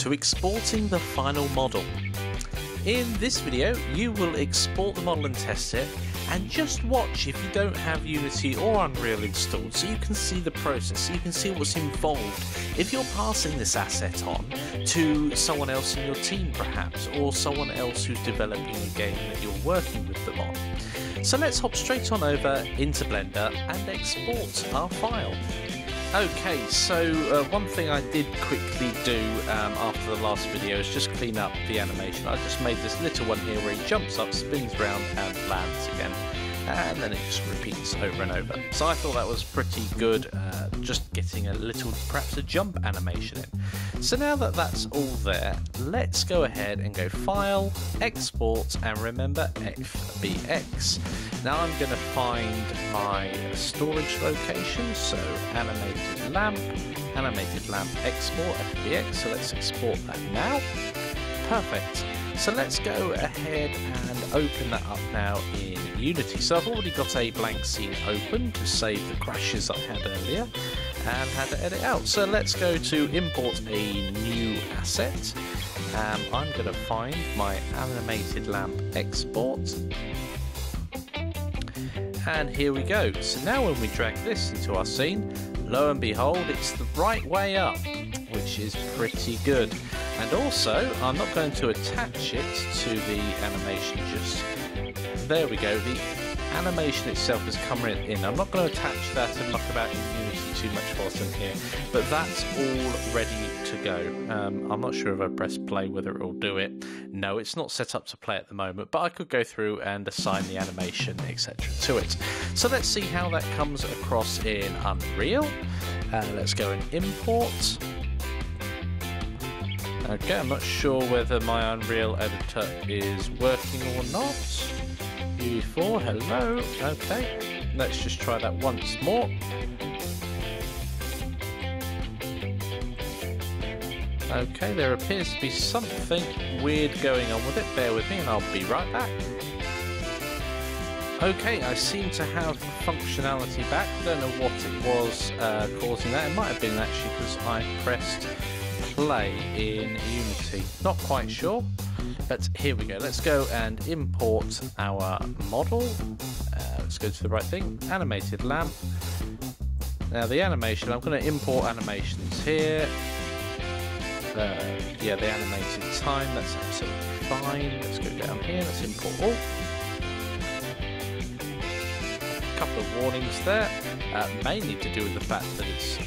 to exporting the final model. In this video you will export the model and test it, and just watch if you don't have Unity or Unreal installed so you can see the process, so you can see what's involved if you're passing this asset on to someone else in your team perhaps, or someone else who's developing a game that you're working with them on. So let's hop straight on over into Blender and export our file. Okay, so one thing I did quickly do after the last video is just clean up the animation. I just made this little one here where he jumps up, spins around and lands again, and then it just repeats over and over. So I thought that was pretty good, just getting a little, perhaps a jump animation in. So now that that's all there, let's go ahead and go File, Export, and remember FBX. Now I'm going to find my storage location, so animated lamp export FBX. So let's export that now. Perfect. So let's go ahead and open that up now in Unity. So I've already got a blank scene open to save the crashes I had earlier and had to edit out. So let's go to import a new asset. I'm going to find my animated lamp export. And here we go. So now when we drag this into our scene, lo and behold, it's the right way up, which is pretty good. And also, I'm not going to attach it to the animation just... There we go, the animation itself is coming in. I'm not going to attach that and muck about in Unity too much whilst I'm here, but that's all ready to go. I'm not sure if I press play whether it will do it. No, it's not set up to play at the moment, but I could go through and assign the animation, etc. to it. So let's see how that comes across in Unreal. Let's go and import. Okay, I'm not sure whether my Unreal editor is working or not. UE4, hello. Okay, let's just try that once more. Okay, there appears to be something weird going on with it. Bear with me and I'll be right back. Okay, I seem to have functionality back. Don't know what it was causing that. It might have been actually because I pressed play in Unity. Not quite sure, but here we go. Let's go and import our model. Let's go to the right thing. Animated lamp. Now the animation, I'm going to import animations here. Yeah, the animated time, that's absolutely fine. Let's go down here, let's import all. A couple of warnings there, mainly to do with the fact that it's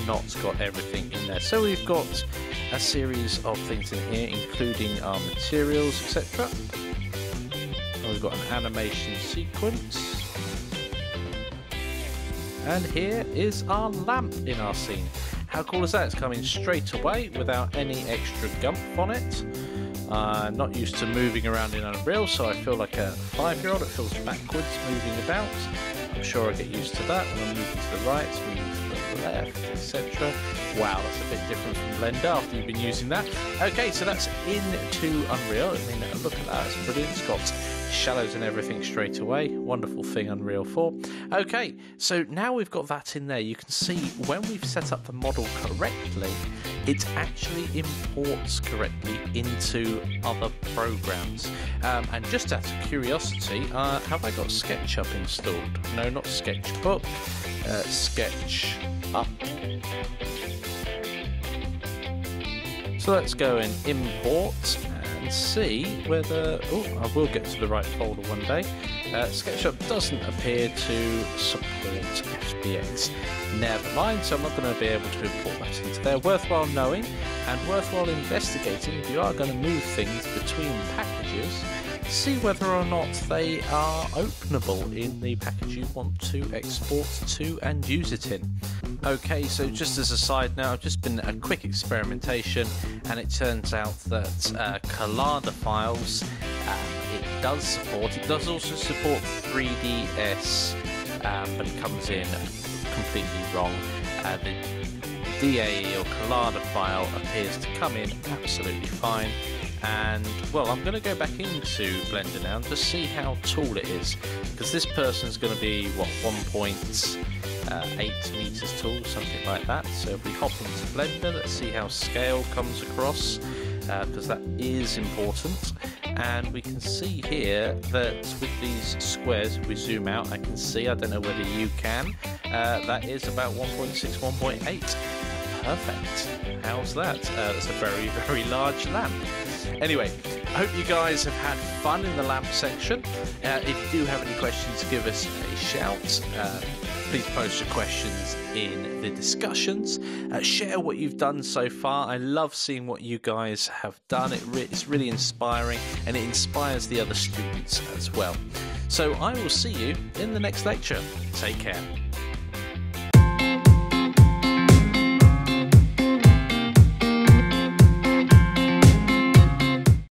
not got everything in there. So we've got a series of things in here, including our materials, etc. We've got an animation sequence. And here is our lamp in our scene. How cool is that? It's coming straight away without any extra gumph on it. I'm not used to moving around in Unreal, so I feel like a 5-year-old. It feels backwards moving about. I'm sure I get used to that when I'm moving to the right, moving to the left, etc. Wow, that's a bit different from Blender after you've been using that. Okay, so that's into Unreal. I mean, look at that, it's brilliant. It's got shadows and everything straight away. Wonderful thing, Unreal 4. Okay, so now we've got that in there, you can see when we've set up the model correctly, it actually imports correctly into other programs. And just out of curiosity, have I got SketchUp installed? No, not Sketchbook. SketchUp. So let's go and import and see whether... Oh, I will get to the right folder one day. SketchUp doesn't appear to support FBX. Never mind, so I'm not going to be able to import that into there. Worthwhile knowing and worthwhile investigating if you are going to move things between packages. See whether or not they are openable in the package you want to export to and use it in. Okay, so just as a side note, I've just been a quick experimentation and it turns out that Collider files it does support. It does also support 3ds, but it comes in completely wrong. The DAE or Collider file appears to come in absolutely fine. And well, I'm going to go back into Blender now to see how tall it is, because this person's going to be what, 1.8 meters tall, something like that. So if we hop into Blender, let's see how scale comes across, because that is important. And we can see here that with these squares, if we zoom out, I can see, I don't know whether you can, that is about 1.6, 1.8. Perfect. How's that? That's a very, very large lamp. Anyway, I hope you guys have had fun in the lamp section. If you do have any questions, give us a shout. Please post your questions in the discussions. Share what you've done so far. I love seeing what you guys have done. It's really inspiring, and it inspires the other students as well. So I will see you in the next lecture. Take care.